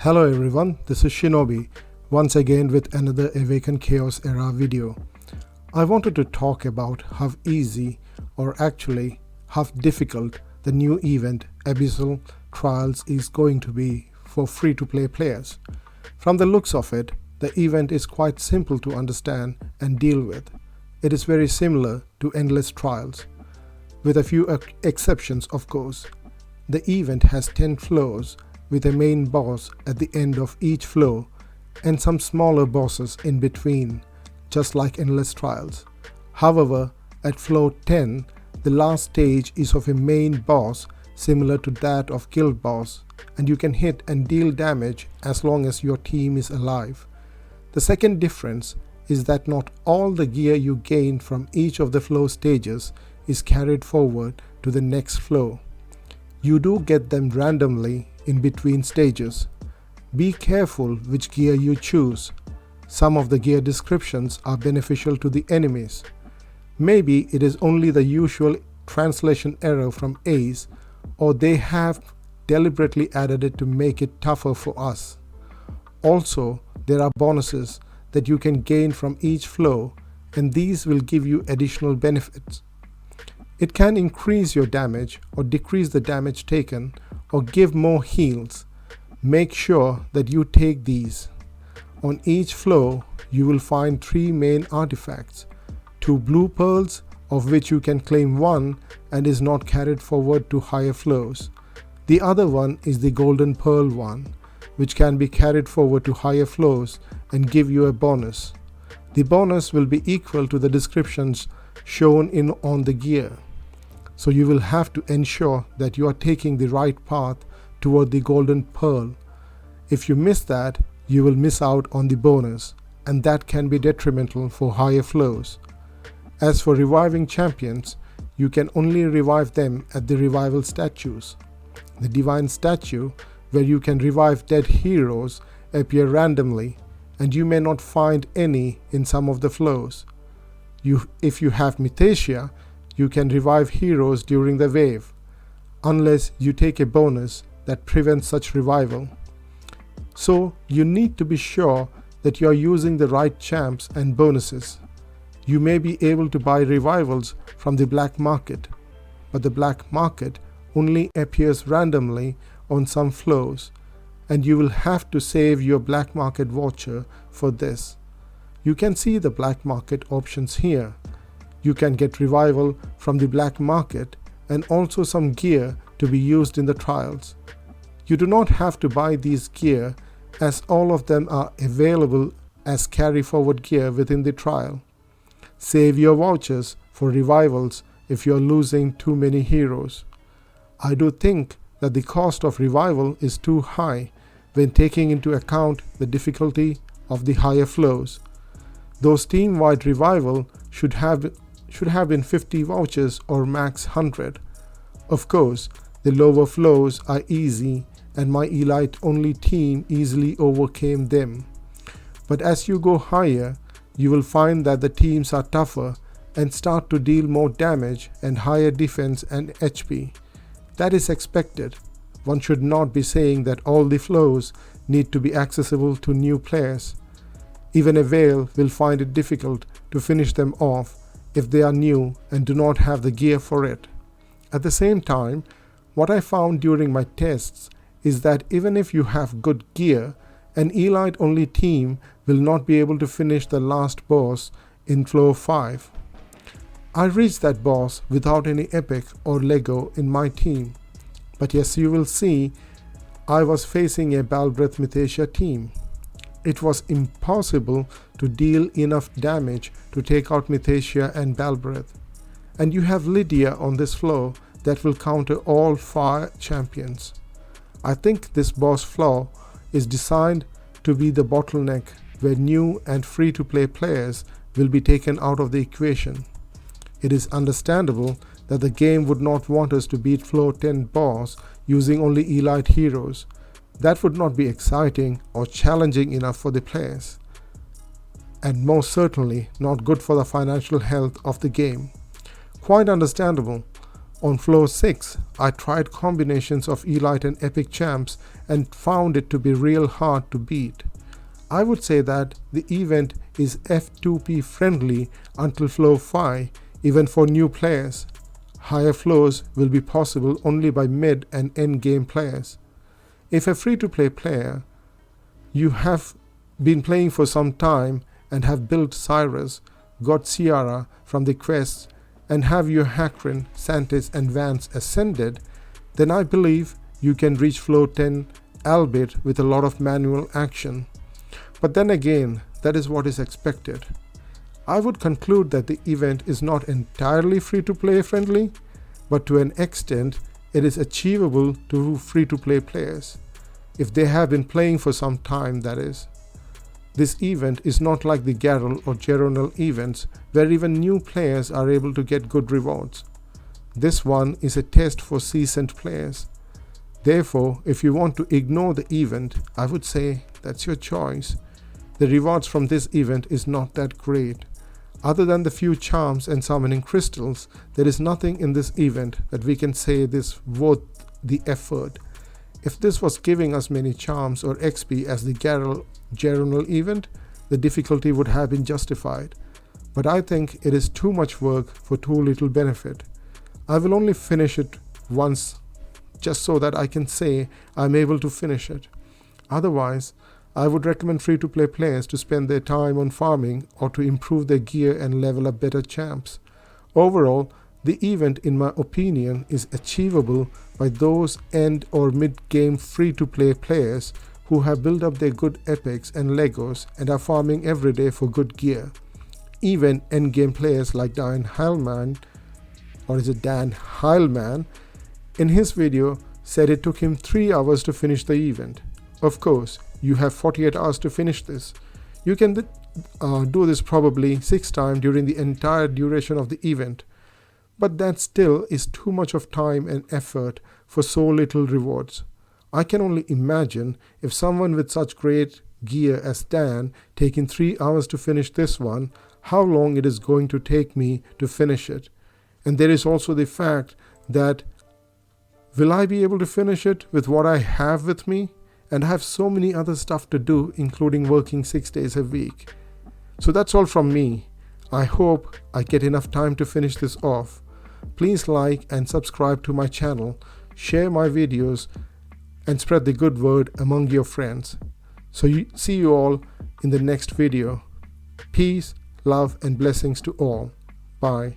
Hello everyone, this is Shinobi, once again with another Awaken Chaos Era video. I wanted to talk about how easy, or actually how difficult, the new event Abyssal Trials is going to be for free-to-play players. From the looks of it, the event is quite simple to understand and deal with. It is very similar to Endless Trials, with a few exceptions of course. The event has 10 floors with a main boss at the end of each floor and some smaller bosses in between, just like Endless Trials. However, at floor 10, the last stage is of a main boss similar to that of Guild Boss, and you can hit and deal damage as long as your team is alive. The second difference is that not all the gear you gain from each of the floor stages is carried forward to the next floor. You do get them randomly in between stages. Be careful which gear you choose. Some of the gear descriptions are beneficial to the enemies. Maybe it is only the usual translation error from Ace, or they have deliberately added it to make it tougher for us. Also, there are bonuses that you can gain from each floor, and these will give you additional benefits. It can increase your damage or decrease the damage taken or give more heals. Make sure that you take these. On each floor, you will find 3 main artifacts, 2 blue pearls, of which you can claim 1 and is not carried forward to higher floors. The other one is the golden pearl one, which can be carried forward to higher floors and give you a bonus. The bonus will be equal to the descriptions shown on the gear. So you will have to ensure that you are taking the right path toward the golden pearl. If you miss that, you will miss out on the bonus, and that can be detrimental for higher floors. As for reviving champions, you can only revive them at the revival statues. The divine statue, where you can revive dead heroes, appear randomly, and you may not find any in some of the floors. If you have Mythesia, you can revive heroes during the wave, unless you take a bonus that prevents such revival. So you need to be sure that you are using the right champs and bonuses. You may be able to buy revivals from the black market, but the black market only appears randomly on some floors, and you will have to save your black market voucher for this. You can see the black market options here. You can get revival from the black market and also some gear to be used in the trials. You do not have to buy these gear, as all of them are available as carry forward gear within the trial. Save your vouchers for revivals if you are losing too many heroes. I do think that the cost of revival is too high when taking into account the difficulty of the higher floors. Those team-wide revival should have been 50 vouchers or max 100. Of course, the lower floors are easy and my elite only team easily overcame them. But as you go higher, you will find that the teams are tougher and start to deal more damage and higher defense and HP. That is expected. One should not be saying that all the floors need to be accessible to new players. Even a whale will find it difficult to finish them off if they are new and do not have the gear for it. At the same time, what I found during my tests is that even if you have good gear, an elite only team will not be able to finish the last boss in floor 5. I reached that boss without any epic or Lego in my team, but yes, you will see I was facing a Balbreth Mythesia team. It was impossible to deal enough damage to take out Mythesia and Balbreth. And you have Lydia on this floor that will counter all fire champions. I think this boss floor is designed to be the bottleneck where new and free-to-play players will be taken out of the equation. It is understandable that the game would not want us to beat floor 10 boss using only elite heroes. That would not be exciting or challenging enough for the players, and most certainly not good for the financial health of the game. Quite understandable. On floor 6, I tried combinations of Elite and Epic champs and found it to be real hard to beat. I would say that the event is F2P friendly until floor 5, even for new players. Higher floors will be possible only by mid and end game players. If a free-to-play player, you have been playing for some time and have built Cyrus, got Ciara from the quests, and have your Hakrin, Santis and Vance ascended, then I believe you can reach floor 10, albeit with a lot of manual action. But then again, that is what is expected. I would conclude that the event is not entirely free-to-play friendly, but to an extent it is achievable to free-to-play players, if they have been playing for some time, that is. This event is not like the Garrel or Geronal events where even new players are able to get good rewards. This one is a test for seasoned players. Therefore, if you want to ignore the event, I would say that's your choice. The rewards from this event is not that great. Other than the few charms and summoning crystals, there is nothing in this event that we can say this worth the effort. If this was giving us many charms or XP as the Geronal event, the difficulty would have been justified. But I think it is too much work for too little benefit. I will only finish it once just so that I can say I'm able to finish it. Otherwise, I would recommend free-to-play players to spend their time on farming or to improve their gear and level up better champs. Overall, the event, in my opinion, is achievable by those end or mid-game free-to-play players who have built up their good epics and Legos and are farming every day for good gear. Even end-game players like Dan Heilman, in his video said it took him 3 hours to finish the event. Of course, you have 48 hours to finish this. You can do this probably 6 times during the entire duration of the event. But that still is too much of time and effort for so little rewards. I can only imagine if someone with such great gear as Dan taking 3 hours to finish this one, how long it is going to take me to finish it. And there is also the fact that will I be able to finish it with what I have with me? And I have so many other stuff to do, including working 6 days a week. So that's all from me. I hope I get enough time to finish this off. Please like and subscribe to my channel, share my videos, and spread the good word among your friends. So see you all in the next video. Peace, love, and blessings to all. Bye.